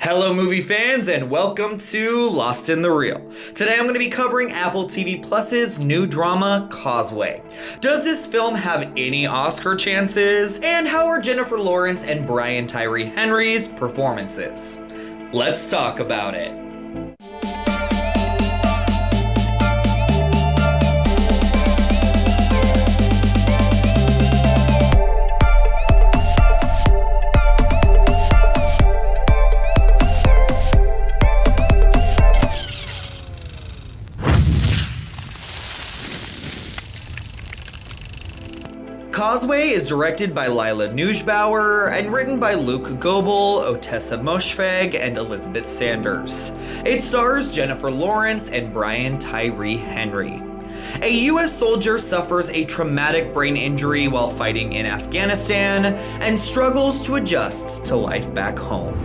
Hello movie fans and welcome to Lost in the Reel. Today I'm going to be covering Apple TV Plus's new drama, Causeway. Does this film have any Oscar chances? And how are Jennifer Lawrence and Brian Tyree Henry's performances? Let's talk about it. Causeway is directed by Lila Neusbauer and written by Luke Goebel, Otessa Moshfegh, and Elizabeth Sanders. It stars Jennifer Lawrence and Brian Tyree Henry. A U.S. soldier suffers a traumatic brain injury while fighting in Afghanistan and struggles to adjust to life back home.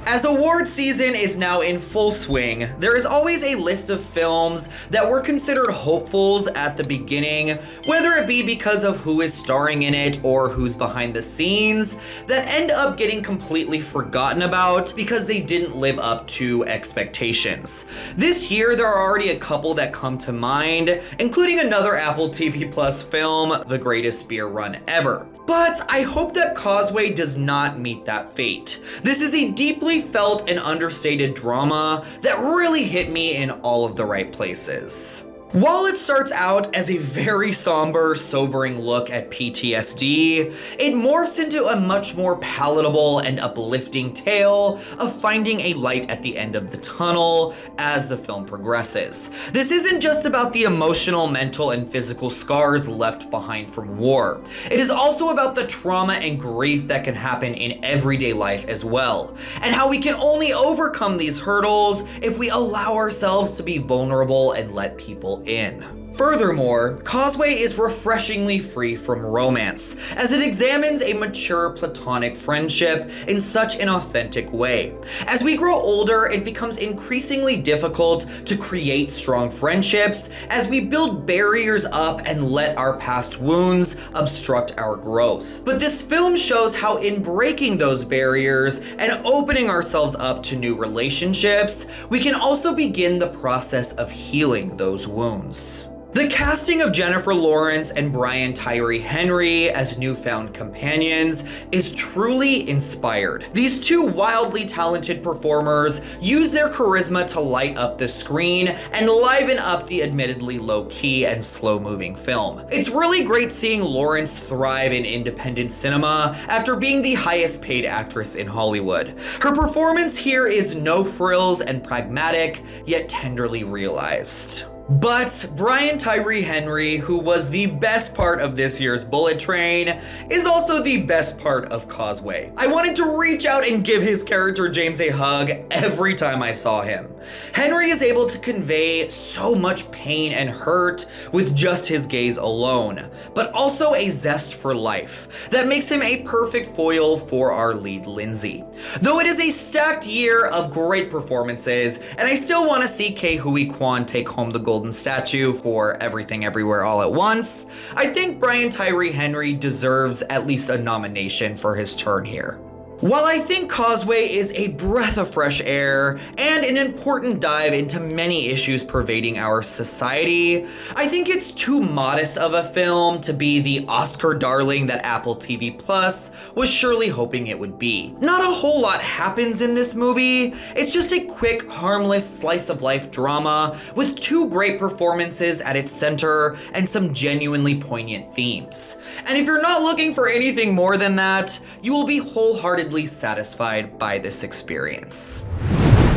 As award season is now in full swing, there is always a list of films that were considered hopefuls at the beginning, whether it be because of who is starring in it or who's behind the scenes, that end up getting completely forgotten about because they didn't live up to expectations. This year, there are already a couple that come to mind, including another Apple TV Plus film, The Greatest Beer Run Ever. But I hope that Causeway does not meet that fate. This is a deeply felt and understated drama that really hit me in all of the right places. While it starts out as a very somber, sobering look at PTSD, it morphs into a much more palatable and uplifting tale of finding a light at the end of the tunnel as the film progresses. This isn't just about the emotional, mental, and physical scars left behind from war. It is also about the trauma and grief that can happen in everyday life as well, and how we can only overcome these hurdles if we allow ourselves to be vulnerable and let people in. Furthermore, Causeway is refreshingly free from romance, as it examines a mature platonic friendship in such an authentic way. As we grow older, it becomes increasingly difficult to create strong friendships as we build barriers up and let our past wounds obstruct our growth. But this film shows how in breaking those barriers and opening ourselves up to new relationships, we can also begin the process of healing those wounds. The casting of Jennifer Lawrence and Brian Tyree Henry as newfound companions is truly inspired. These two wildly talented performers use their charisma to light up the screen and liven up the admittedly low-key and slow-moving film. It's really great seeing Lawrence thrive in independent cinema after being the highest-paid actress in Hollywood. Her performance here is no frills and pragmatic, yet tenderly realized. But Brian Tyree Henry, who was the best part of this year's Bullet Train, is also the best part of Causeway. I wanted to reach out and give his character James a hug every time I saw him. Henry is able to convey so much pain and hurt with just his gaze alone, but also a zest for life that makes him a perfect foil for our lead Lindsay. Though it is a stacked year of great performances, and I still want to see Ke Huy Quan take home the golden statue for Everything Everywhere All at Once, I think Brian Tyree Henry deserves at least a nomination for his turn here. While I think Causeway is a breath of fresh air and an important dive into many issues pervading our society, I think it's too modest of a film to be the Oscar darling that Apple TV Plus was surely hoping it would be. Not a whole lot happens in this movie. It's just a quick, harmless slice of life drama with two great performances at its center and some genuinely poignant themes. And if you're not looking for anything more than that, you will be wholeheartedly satisfied by this experience.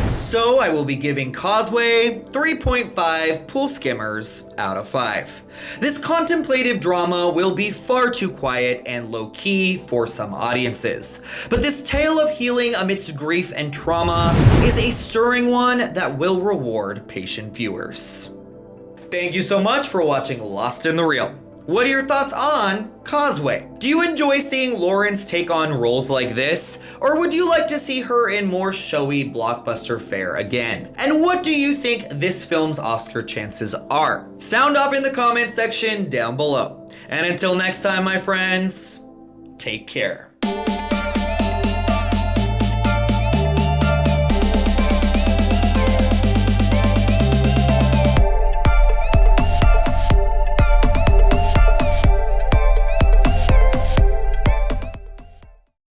So I will be giving Causeway 3.5 pool skimmers out of 5. This contemplative drama will be far too quiet and low-key for some audiences, but this tale of healing amidst grief and trauma is a stirring one that will reward patient viewers. Thank you so much for watching Lost in the Reel. What are your thoughts on Causeway? Do you enjoy seeing Lawrence take on roles like this, or would you like to see her in more showy blockbuster fare again? And what do you think this film's Oscar chances are? Sound off in the comment section down below. And until next time, my friends, take care.